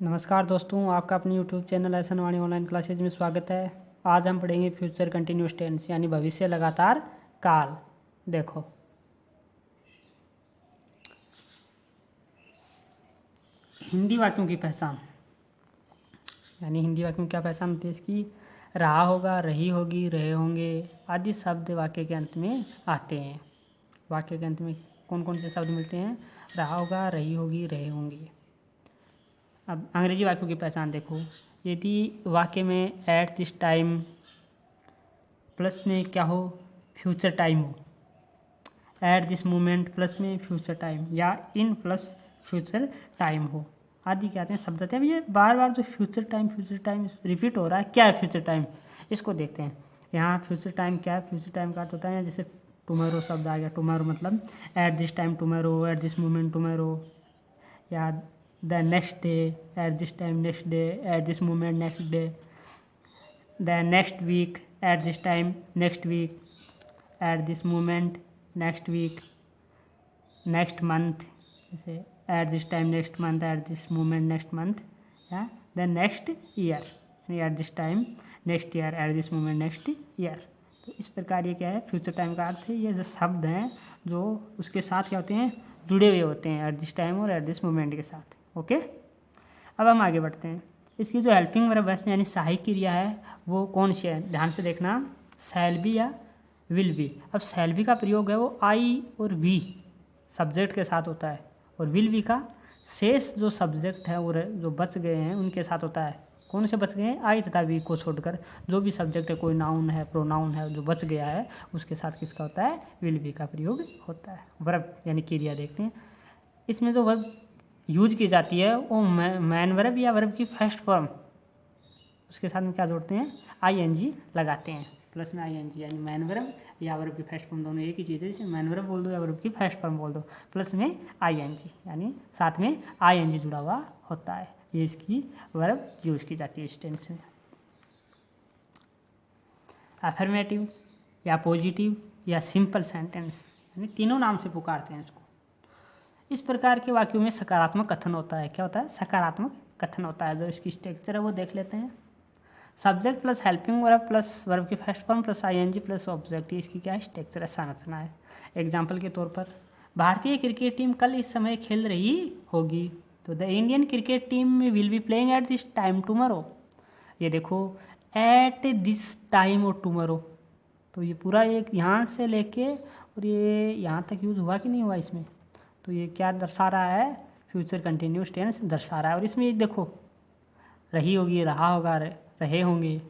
नमस्कार दोस्तों, आपका अपने YouTube चैनल एहसन वाणी ऑनलाइन क्लासेज में स्वागत है। आज हम पढ़ेंगे फ्यूचर कंटिन्यूअस टेंस यानी भविष्य लगातार काल। देखो, हिंदी वाक्यों की पहचान यानी हिंदी वाक्यों की क्या पहचान होती है इसकी? रहा होगा, रही होगी, रहे होंगे आदि शब्द वाक्य के अंत में आते हैं। वाक्य के अंत में कौन कौन से शब्द मिलते हैं? रहा होगा, रही होगी, रहे होंगे। अब अंग्रेजी वाक्यों की पहचान देखो। यदि वाक्य में एट दिस टाइम प्लस में क्या हो? फ्यूचर टाइम हो। एट दिस मोमेंट प्लस में फ्यूचर टाइम या इन प्लस फ्यूचर टाइम हो आदि क्या आते हैं शब्द आते हैं। अब ये बार बार जो फ्यूचर टाइम रिपीट हो रहा है, क्या है फ्यूचर टाइम? इसको देखते हैं। यहाँ फ्यूचर टाइम क्या है? फ्यूचर टाइम का अर्थ होता है जैसे टुमारो शब्द आ गया। टुमारो मतलब at this time tomorrow, at this moment tomorrow, या the next day, at this time next day, at this moment next day, the next week, at this time next week, at this moment next week, next month, जैसे at this time next month, at this moment next month, या the next year, at this time next year, at this moment next year. तो इस प्रकार ये क्या है? Future time का अर्थ है ये जो शब्द हैं जो उसके साथ क्या होते हैं? जुड़े हुए होते हैं, एट दिस टाइम और एट दिस मोमेंट के साथ। ओके, अब हम आगे बढ़ते हैं। इसकी जो हेल्पिंग वर्ब है यानी सहायक क्रिया है वो कौन सी है? ध्यान से देखना, शैल बी या विल बी। अब शैल बी का प्रयोग है वो आई और वी सब्जेक्ट के साथ होता है, और विल बी का शेष जो सब्जेक्ट है वो जो बच गए हैं उनके साथ होता है। कौन से बच गए हैं? आई तथा वी को छोड़कर जो भी सब्जेक्ट है, कोई नाउन है, प्रोनाउन है, जो बच गया है उसके साथ किसका होता है? विल बी का प्रयोग होता है। वर्ब यानी क्रिया देखते हैं। इसमें जो वर्ब यूज की जाती है वो मैन वर्ब या वर्ब की फर्स्ट फॉर्म, उसके साथ में क्या जोड़ते हैं? आईएनजी लगाते हैं। प्लस में आईएनजी यानी मैन वर्ब या वर्ब की फर्स्ट फॉर्म, दोनों एक ही चीज़ है। जैसे मैन वर्ब बोल दो या वर्ब की फर्स्ट फॉर्म बोल दो, प्लस में आईएनजी यानी साथ में आईएनजी जुड़ा हुआ होता है। ये इसकी वर्ब यूज की जाती है इस टेंस में। अफर्मेटिव या पॉजिटिव या सिंपल सेंटेंस यानी तीनों नाम से पुकारते हैं इसको। इस प्रकार के वाक्यों में सकारात्मक कथन होता है। क्या होता है? सकारात्मक कथन होता है। जो इसकी स्ट्रक्चर है वो देख लेते हैं। Subject plus helping verb plus verb की first form plus ING plus object, इसकी क्या है? स्ट्रक्चर है, संरचना है। एग्जाम्पल के तौर पर, भारतीय क्रिकेट टीम कल इस समय खेल रही होगी, तो the Indian cricket team will be playing at this time tomorrow. ये देखो, एट दिस टाइम और टुमारो, तो ये पूरा एक यहाँ से लेके और ये यहाँ तक यूज हुआ कि नहीं हुआ इसमें? तो ये क्या दर्शा रहा है? फ्यूचर कंटिन्यूअस टेंस दर्शा रहा है। और इसमें एक देखो, रही होगी, रहा होगा, रहे होंगे।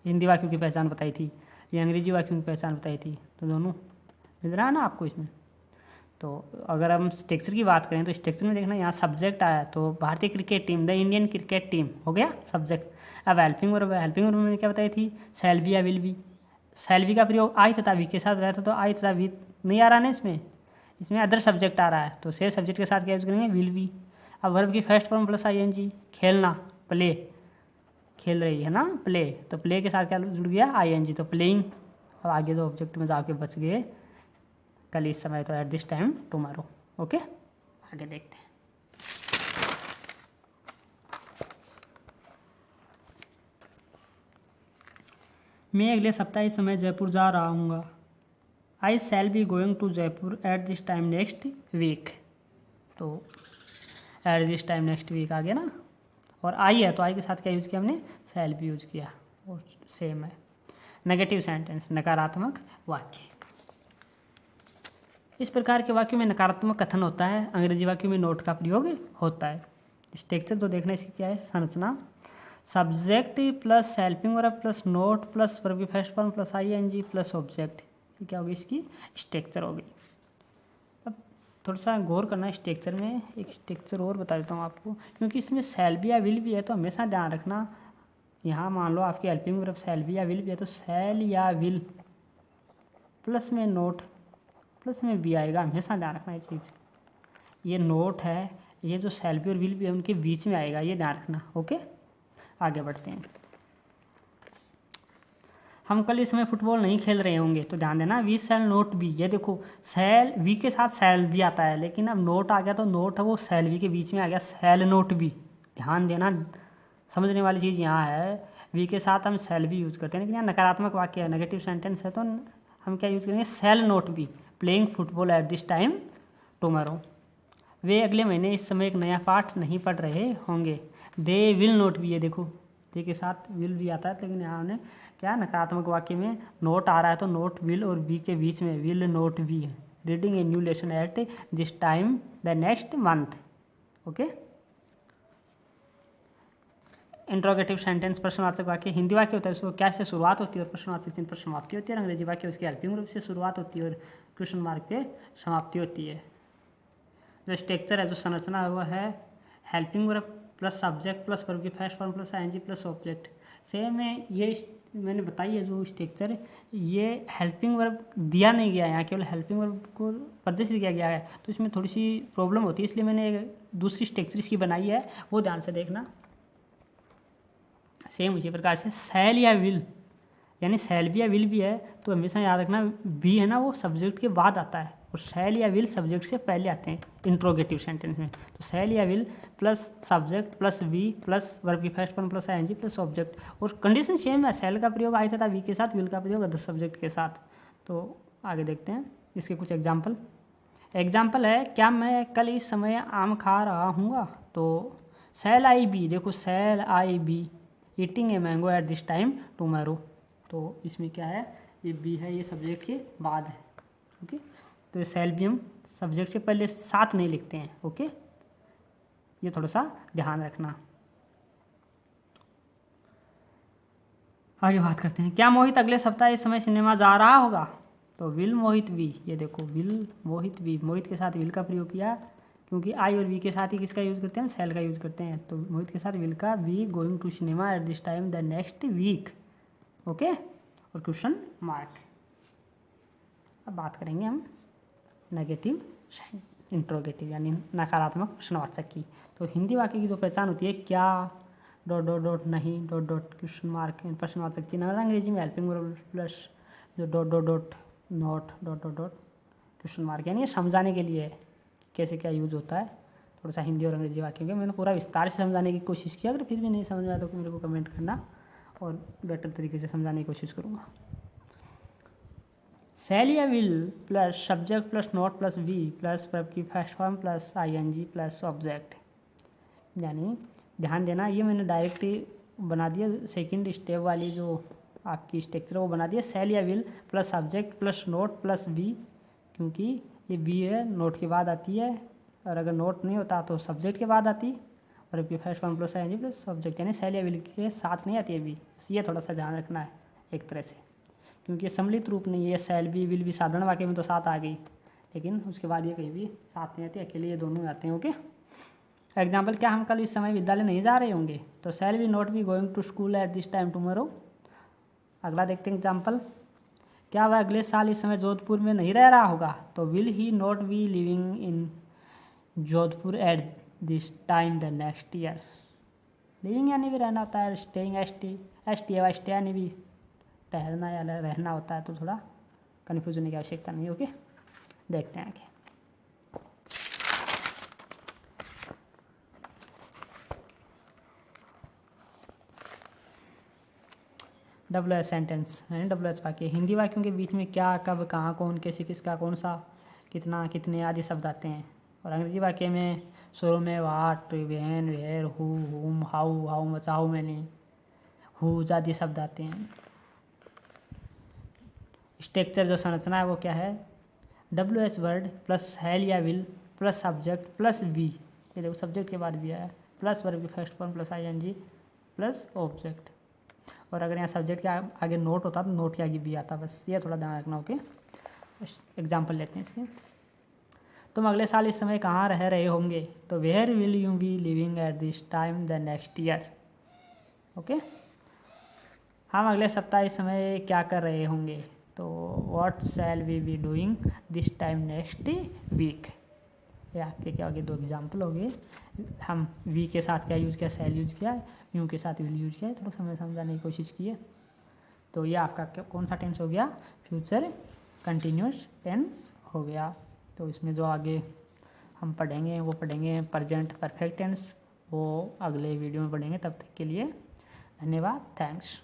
हिंदी वाक्यों की पहचान बताई थी, ये अंग्रेजी वाक्यों की पहचान बताई थी, तो दोनों मिल रहा है ना आपको इसमें। तो अगर हम स्ट्रक्चर की बात करें तो स्ट्रक्चर में देखना, यहाँ सब्जेक्ट आया तो भारतीय cricket team, the Indian cricket team हो गया सब्जेक्ट। अब हेल्पिंग वर्ब मैंने क्या बताई थी? शैल बी या विल बी। शैल बी का प्रयोग आई तथा वी के साथ रहता, तो आई तथा वी नहीं आ रहा ना इसमें अदर सब्जेक्ट आ रहा है, तो से सब्जेक्ट के साथ क्या यूज करेंगे? Will be. अब वर्ब की फर्स्ट फॉर्म प्लस आईएनजी, खेलना, प्ले, खेल रही है ना प्ले, तो प्ले के साथ क्या जुड़ गया? आईएनजी, तो प्लेइंग। अब आगे जो ऑब्जेक्ट में जाके बच गए, कल इस समय, तो at this time tomorrow. Okay, आगे देखते हैं। मैं अगले सप्ताह इस समय जयपुर जा रहा हूँ। I shall be going to Jaipur at this time next week, तो at this time next week आ गया ना। और आई है तो आई के साथ क्या यूज़ किया हमने? शैल बी यूज किया, और सेम है। नेगेटिव सेंटेंस, नकारात्मक वाक्य। इस प्रकार के वाक्यों में नकारात्मक कथन होता है। अंग्रेजी वाक्यों में नोट का प्रयोग होता है। स्ट्रक्चर तो देखना इसकी क्या है? संरचना, subject plus helping verb plus not plus verb की first form plus ING plus object, ये क्या होगी? इसकी स्ट्रक्चर होगी। अब थोड़ा सा गौर करना स्ट्रक्चर में। एक स्ट्रक्चर और बता देता हूँ आपको, क्योंकि इसमें शैल बी या विल भी है, तो हमेशा ध्यान रखना। यहाँ मान लो आपकी हेल्पिंग वर्ब शैल बी या विल भी है, तो शैल या विल प्लस में नोट प्लस में बी आएगा, हमेशा ध्यान रखना ये चीज़। ये नोट है, ये जो शैल बी और विल भी है उनके बीच में आएगा, ये ध्यान रखना। ओके, आगे बढ़ते हैं। हम कल इस समय फुटबॉल नहीं खेल रहे होंगे, तो ध्यान देना, वी शैल नोट बी। ये देखो, शैल वी के साथ शैल भी आता है, लेकिन अब नोट आ गया तो नोट है वो शैल वी के बीच में आ गया, शैल नोट बी। ध्यान देना, समझने वाली चीज़ यहाँ है, वी के साथ हम शैल भी यूज़ करते हैं, लेकिन यहाँ नकारात्मक वाक्य है, नेगेटिव सेंटेंस है, तो हम क्या यूज़ करेंगे, shall not be playing football at this time tomorrow. वे अगले महीने इस समय एक नया पाठ नहीं पढ़ रहे होंगे। दे विल नॉट बी, ये देखो दे के साथ विल भी आता है, लेकिन यहाँ हमने क्या नकारात्मक वाक्य में नोट आ रहा है, तो नोट विल और बी के बीच में विल नोट बी है। Reading a new lesson eight this time the next month. Okay, interrogative sentence प्रश्नवाचक वाक्य हिंदी वाक्य होता है, उसको क्या से शुरुआत होती है और प्रश्नवाचक चिन्ह पर समाप्ति होती है, और अंग्रेजी वाक्य उसकी हेल्पिंग रूप से शुरुआत होती है और क्वेश्चन मार्क पे समाप्ति होती है। जो स्ट्रक्चर है, जो संरचना है, वो है helping verb plus subject plus verb की first form plus ING plus object. Same है, ये मैंने बताई है जो स्ट्रक्चर है, ये हेल्पिंग वर्ब दिया नहीं गया है यहाँ, केवल हेल्पिंग वर्ब को प्रदर्शित किया गया है, तो इसमें थोड़ी सी प्रॉब्लम होती है, इसलिए मैंने दूसरी स्ट्रक्चर इसकी बनाई है, वो ध्यान से देखना। सेम उसी प्रकार से शैल या विल, यानी शैल भी या विल भी है, तो हमेशा याद रखना बी है ना, वो सब्जेक्ट के बाद आता है, और शैल या विल सब्जेक्ट से पहले आते हैं इंट्रोगेटिव सेंटेंस में। तो शैल या will plus subject plus be plus verb की first form plus ING plus object, और कंडीशन सेम है, शैल का प्रयोग आई था वी के साथ, विल का प्रयोग अदर सब्जेक्ट के साथ। तो आगे देखते हैं इसके कुछ एग्जाम्पल है, क्या मैं कल इस समय आम खा रहा हूँ, तो शैल आई बी, देखो shall I be eating a mango at this time tomorrow, तो इसमें क्या है, ये बी है, ये सब्जेक्ट के बाद है। ओके, तो ये शैल भी हम सब्जेक्ट से पहले साथ नहीं लिखते हैं। ओके, ये थोड़ा सा ध्यान रखना। आगे बात करते हैं, क्या मोहित अगले सप्ताह इस समय सिनेमा जा रहा होगा, तो विल मोहित बी, ये देखो विल मोहित बी, मोहित के साथ विल का प्रयोग किया, क्योंकि आई और वी के साथ ही किसका यूज़ करते हैं, शैल का यूज़ करते हैं, तो मोहित के साथ विल का, we going to cinema at this time the next week. Okay, और क्वेश्चन मार्क। अब बात करेंगे हम नेगेटिव इंट्रोगेटिव यानी नकारात्मक प्रश्नवाचक की। तो हिंदी वाक्य की जो पहचान होती है, क्या डॉट डॉट डॉट नहीं डॉट डॉट क्वेश्चन मार्क प्रश्नवाचक चिन्ह, अंग्रेजी में हेल्पिंग वर्ब प्लस जो dot dot dot not dot dot dot question mark, यानी ये समझाने के लिए कैसे क्या यूज होता है। थोड़ा सा हिंदी और अंग्रेजी वाक्यों के मैंने पूरा विस्तार से समझाने की कोशिश की, अगर फिर भी नहीं समझ में आया तो मेरे को कमेंट करना और बेटर तरीके से समझाने की कोशिश करूँगा। शैल या will plus subject plus not plus be plus verb की first form plus ING plus object, यानी ध्यान देना, ये मैंने डायरेक्ट बना दिया, सेकंड स्टेप वाली जो आपकी स्ट्रक्चर वो बना दिया, शैल या will plus subject plus not plus be, क्योंकि ये वी है नोट के बाद आती है, और अगर नोट नहीं होता तो सब्जेक्ट के बाद आती, और वर्ब की first form plus ING plus object, यानी शैल या विल के साथ नहीं आती है वी। ये थोड़ा सा ध्यान रखना है एक तरह से, क्योंकि ये सम्मिलित रूप नहीं है, शैल भी विल भी साधारण वाक्य में तो साथ आ गई, लेकिन उसके बाद ये कहीं भी साथ नहीं आती, अकेले ये दोनों आते हैं। ओके, एग्जाम्पल, क्या हम कल इस समय विद्यालय नहीं जा रहे होंगे, तो shall we not be going to school at this time tomorrow. अगला देखते हैं एग्जाम्पल, क्या वह अगले साल इस समय जोधपुर में नहीं रह रहा होगा, तो will he not be living in Jodhpur eight this time the next year. Living यानी भी रहना होता है, स्टेइंग स्टे यानी भी ठहरना या रहना होता है, तो थोड़ा कन्फ्यूज होने की आवश्यकता नहीं। ओके, देखते हैं आगे। WH सेंटेंस यानी WH वाक्य, हिंदी वाक्यों के बीच में क्या, कब, कहाँ, कौन, कैसे, किसका, कौन सा, कितना, कितने आदि शब्द आते हैं, और अंग्रेजी वाक्य में शुरू में what, when, where, who, whom, how much, how many, whose आदि शब्द आते हैं। स्ट्रक्चर जो संरचना है वो क्या है, WH वर्ड प्लस शैल या will plus subject plus be, ये देखो सब्जेक्ट के बाद भी आया, प्लस वर्ब की first form plus ING plus object, और अगर यहाँ सब्जेक्ट के आगे नोट होता तो नोट के आगे भी आता, बस ये थोड़ा ध्यान रखना। ओके, एग्जाम्पल लेते हैं इसके, तुम अगले साल इस समय कहाँ रह रहे होंगे, तो where will you be living at this time the next year. Okay, हम अगले सप्ताह इस समय क्या कर रहे होंगे, तो what shall we be doing this time next week. ये आपके क्या हो गए, दो एग्जाम्पल हो गए, हम वी के साथ क्या यूज़ किया, शैल यूज़ किया, यू के साथ विल यूज किया है, थोड़ा समय समझाने की कोशिश की है। तो ये आपका कौन सा टेंस हो गया, फ्यूचर कंटिन्यूस टेंस हो गया। तो इसमें जो आगे हम पढ़ेंगे वो पढ़ेंगे प्रेजेंट परफेक्ट टेंस वो अगले वीडियो में पढ़ेंगे। तब तक के लिए धन्यवाद, थैंक्स।